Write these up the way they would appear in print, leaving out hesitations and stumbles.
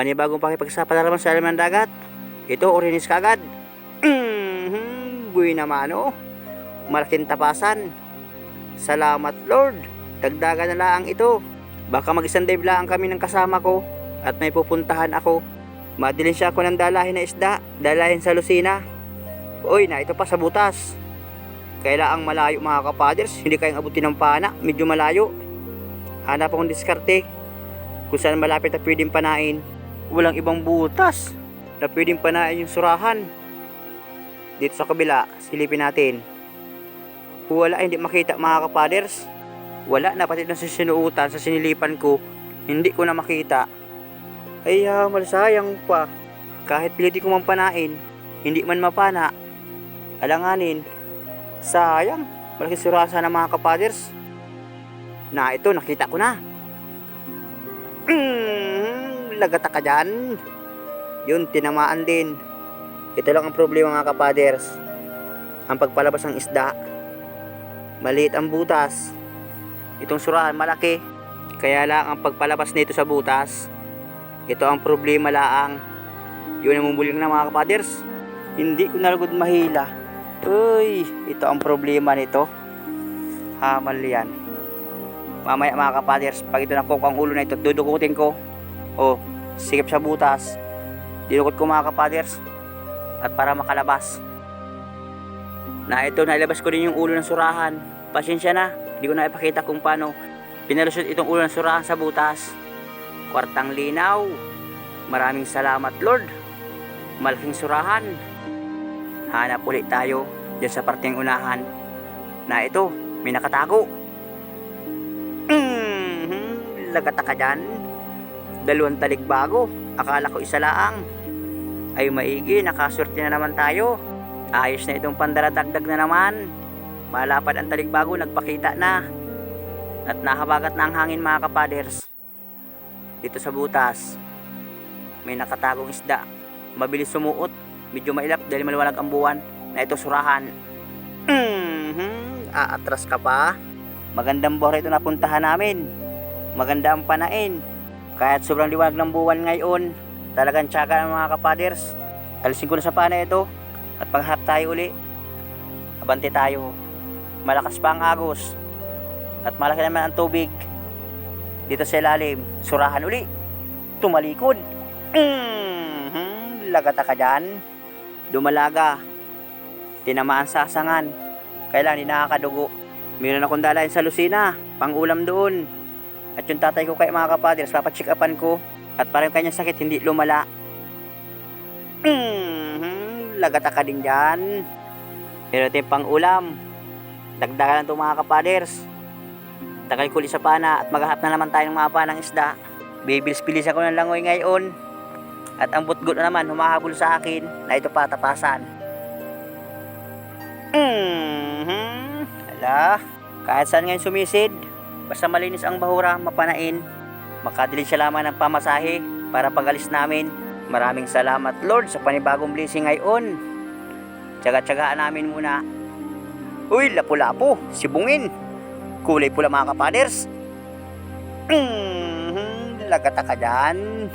panibagong pakipagsapalaran sa ilalim ng dagat. Ito, orinis kagad. Buhay naman oh. Malaking tapasan. Salamat Lord. Dagdagan na lang ito. Baka mag-isang dive lang kami ng kasama ko at may pupuntahan ako. Madilin siya ako ng dalahin na isda. Dalahin sa Lucina. Uy, na ito pa sa butas. Kailangang malayo mga kapaders. Hindi kayang abutin ng pana. Medyo malayo. Hanap akong diskarte kung saan malapit na pwedeng panain. Walang ibang butas na pwedeng panain yung surahan. Dito sa kabila, silipin natin. Wala, hindi makita mga kapaders. Wala na, pati na sa sinuutan, sa sinilipan ko, hindi ko na makita. Ay, malasayang pa. Kahit pilitin ko man panain, hindi man mapana. Alanganin. Sayang, malaking surasa ng mga kapaders. Na ito, nakita ko na. Lagata ka dyan. Yun, tinamaan din. Ito lang ang problema mga kapaders. Ang pagpalabas ng isda. Maliit ang butas. Itong surahan malaki. Kaya lang ang pagpalabas nito sa butas. Ito ang problema laang. Yun ang mumuling na mga kapaders. Hindi ko nalagod mahila. Uy, ito ang problema nito. Hamal yan. Mamaya mga kapaders, pag ito nakuha ang ulo na ito, dudukutin ko. O, sikip sa butas. Dinukot ko mga kapaders. At para makalabas. Na ito, nailabas ko din yung ulo ng surahan. Pasensya na, hindi ko na ipakita kung paano pinalusot itong ulo ng surahan sa butas. Kwartang linaw. Maraming salamat Lord. Malaking surahan. Hanap ulit tayo dyan sa parteng unahan. Na ito, may nakatago. Lagata ka dyan. Dalawang taligbago. Akala ko isa laang. Ay maigi, nakaswerte na naman tayo. Ayos na itong pandaradagdag na naman. Malapad ang taligbago, nagpakita na. At nahabagat na ang hangin mga kapaders. Dito sa butas, may nakatagong isda. Mabilis sumuot, medyo mailap dahil maliwanag ang buwan. Na ito surahan. Aatras ka pa. Magandang buhay ito napuntahan namin. Maganda ang panain. Kahit sobrang liwanag ng buwan ngayon, talagang tiyaga ng mga kapaders. Alisin ko na sa pana ito. At pagharap tayo uli, abante tayo. Malakas pa ang agos. At malaki naman ang tubig. Dito sa ilalim, surahan uli. Tumalikod. Lagata ka dyan. Dumalaga. Tinamaan sa asangan. Kailan hindi nakakadugo. Meron akong dalahin sa Lucina. Pang ulam doon. At yung tatay ko kay mga kapaders, papacheck upan ko. At parang kanyang sakit hindi lumala. Lagata ka din dyan. Pero ito yung pang ulam. Dagdagan lang ito mga kapaders. Tagal ko sa pana at maghahap na naman tayo ng mga panang isda. Bibilis-bilis ako ng langoy ngayon. At ang butgot na naman humahabol sa akin na ito patapasan. Hala, kahit saan ngayon sumisid, basta malinis ang bahura, mapanain. Makadilin siya lamang ng pamasahe para pag-alis namin. Maraming salamat Lord sa panibagong blessing ngayon. Tsaga-tsagaan namin muna. Uy, lapu-lapu, sibungin. Kulay pula mga kapaders. Lagata ka dyan.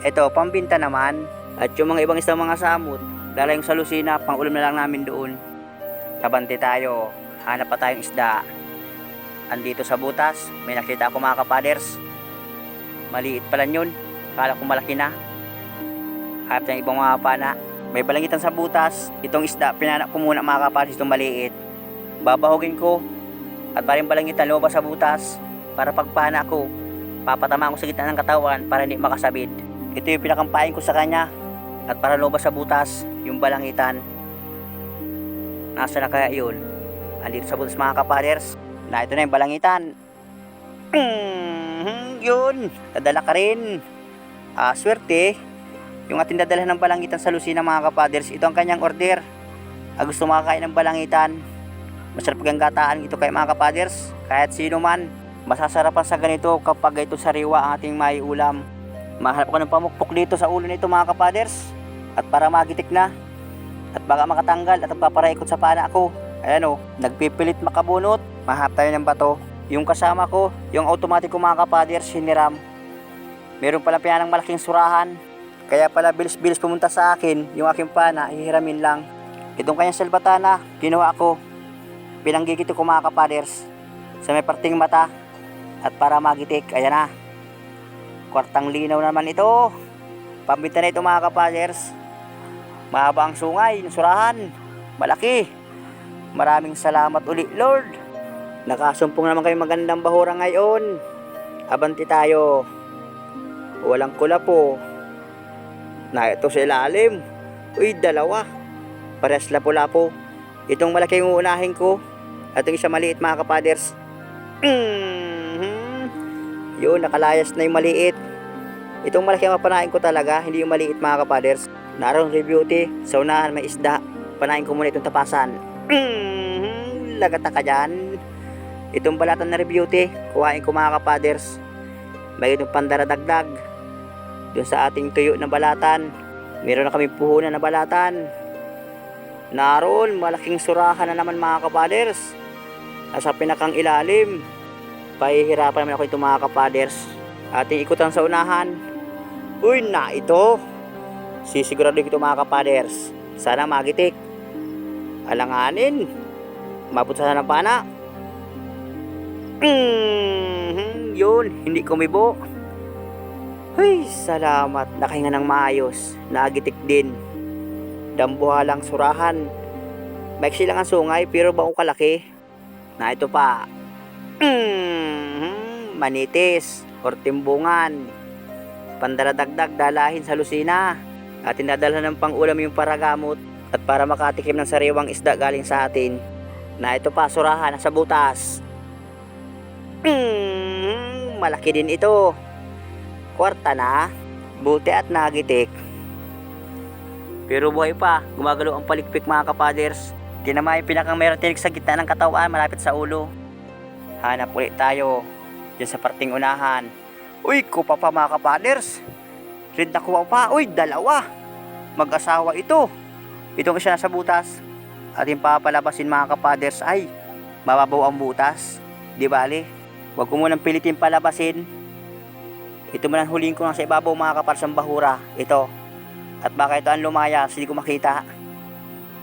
Ito, pambinta naman. At yung mga ibang isang mga samot, dalayong sa Lucina, pang ulam na lang namin doon. Kabante tayo, hanap pa tayong isda. Andito sa butas, may nakita ako mga kapaders. Maliit pala yun, kala ko malaki na. Hanap tayong ibang mga pana. May balangitan sa butas, itong isda, pinanak ko muna mga kapaders, itong maliit. Babahugin ko, at parang balangitan lumabas sa butas, para pagpana ko, papatamaan ko sa gitna ng katawan para hindi makasabit. Ito yung pinakampain ko sa kanya, at para lumabas sa butas, yung balangitan. Nasa na kaya yun? Andito sa butas mga kapaders, na ito na yung balangitan. Yun, dadala ka rin. Swerte, yung ating dadalhan ng balangitan sa Lucina mga kapaders, ito ang kanyang order. Gusto makakain ng balangitan. Masarap ang gataan ito kay mga kapaders. Kahit sino man, masasarapan sa ganito kapag ito sariwa ang ating may ulam. Mahanap ko ng pamukpok dito sa ulo nito mga kapaders. At para magitik na. At baka makatanggal at paparakot sa pana ko. Ayan o, nagpipilit makabunot. Mahap tayo ng bato. Yung kasama ko, yung automatic ko mga kapaders, hiniram. Meron pala pinanang malaking surahan. Kaya pala bilis-bilis pumunta sa akin yung aking pana, hihiramin lang. Itong kanyang salbatana, ginawa ko. Pinanggigito ko mga kapaders sa may parting mata at para magitik. Ayan na. Kwartang linaw naman ito. Pambinta na ito mga kapaders. Mahaba ang sungay ng surahan. Malaki. Maraming salamat uli Lord. Nakasumpong naman kayo magandang bahura ngayon. Abanti tayo. Walang kulapo. Na ito sa ilalim. Uy, dalawa. Parehas lapo-lapo. Itong malaki yung uunahin ko. At yung isa maliit mga kapaders. Yun, nakalayas na yung maliit. Itong malaki ang mapanain ko talaga. Hindi yung maliit mga kapaders. Naroon review sa unahan may isda. Panain ko muna itong tapasan. Lagata ka dyan. Itong balatan na review kuhain ko mga kapaders. May itong pandaradagdag. Doon sa ating tuyo na balatan, meron na kami puhunan na balatan. Naroon, malaking surahan na naman mga kapaders. Nasa pinakang ilalim. Pahihirapan naman ako ito mga kapaders. Ating ikutan sa unahan. Uy, na ito. Sisigurado ito mga kapaders. Sana magitik. Alanganin. Mabot sana ng pana. Yun, hindi kumibo. Ay, salamat. Nakahinga ng maayos. Nagitik din. Dambuhalang surahan. Maiksi lang ang sungay pero baong kalaki. Na ito pa. Manitis. Or timbungan. Pandaradagdag dalahin sa lusina. At tinadalhan ng pangulam yung paragamot. At para makatikim ng sariwang isda galing sa atin. Na ito pa, surahan sa butas. Malaki din ito. Kwarta na. Buti at nagitik. Pero buhay pa. Gumagalaw ang palikpik mga kapaders. Tinama yung pinakang meron tinig sa gitna ng katawan malapit sa ulo. Hanap ulit tayo. Diyan sa parting unahan. Uy, kupa pa mga kapaders. Red na kuha pa. Uy, dalawa. Mag-asawa ito. Itong isa nasa butas. At yung papalabasin mga kapaders ay mababaw ang butas. Di bali. Huwag ko munang pilitin palabasin. Ito man ang huling ko nga sa ibabaw mga kapaders ang bahura. Ito. At baka ito ang lumayas. Hindi ko makita.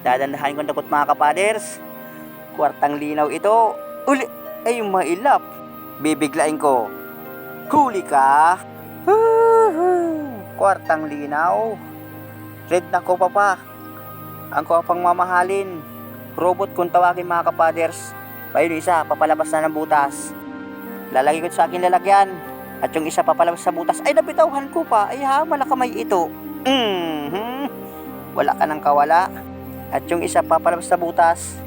Dadandahan ko ang takot mga kapaders. Kwartang linaw ito. Uli. Ay mailap. Bibiglain ko. Huli ka. Kwartang linaw. Red na ko pa. Ang ko pang mamahalin. Robot kung tawagin mga kapaders. Ayun isa, papalabas na ng butas. Lalagay ko sa akin lalagyan. At yung isa papalabas sa butas. Ay, napitauhan ko pa. Ay ha, malakamay ito. Wala ka ng kawala. At yung isa papalabas sa butas.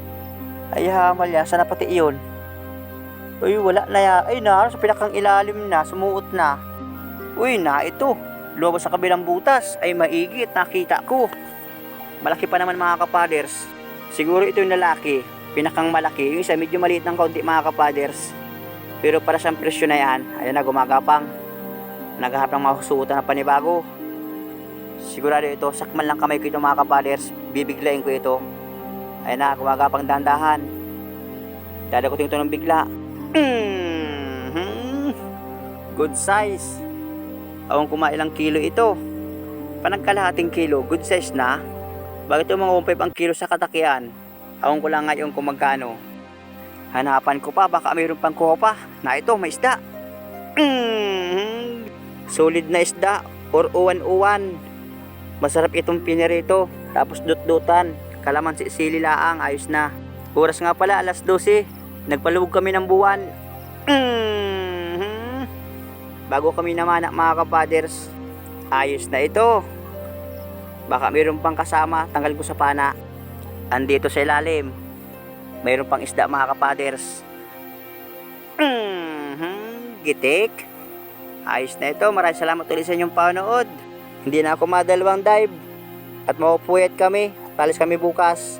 Ay ha, malya. Sana pati iyon. Uy, wala na ya. Ay na, sa pinakang ilalim na. Sumuot na. Uy, na ito. Lumabas sa kabilang butas. Ay maigit. Nakita ko. Malaki pa naman mga kapaders. Siguro ito yung lalaki. Pinakang malaki. Yung isa medyo maliit ng kaunti mga kapaders. Pero para sa presyo na yan, ayan na gumagapang. Naghahap ng mahusutan na panibago. Sigurado ito, sakman lang kamay ko ito mga kapaders. Bibiglayin ko ito. Ayan na, gumagapang dandahan. Dadagutin ito ng bigla. Good size. Awang kumailang kilo ito. Panagkalahating kilo, good size na. Bakit ito mga 1.5 ang kilo sa katakian? Awang ko lang ngayon kung magkano. Hanapan ko pa, baka mayroon pang kuha pa. Na ito, may isda. Solid na isda. Or uwan-uwan. Masarap itong pinirito. Tapos dut-dutan. Kalamansi sili laang, ayos na. Oras nga pala, alas 12. Nagpalubog kami ng buwan. Bago kami naman mga kapaders. Ayos na ito. Baka mayroon pang kasama. Tanggal ko sa pana. Andito sa ilalim. Mayroon pang isda mga kapaders. Gitik. Ayos na ito. Maraming salamat ulit sa inyong panood. Hindi na ako madalawang dive. At mapupuyat kami. Palis kami bukas.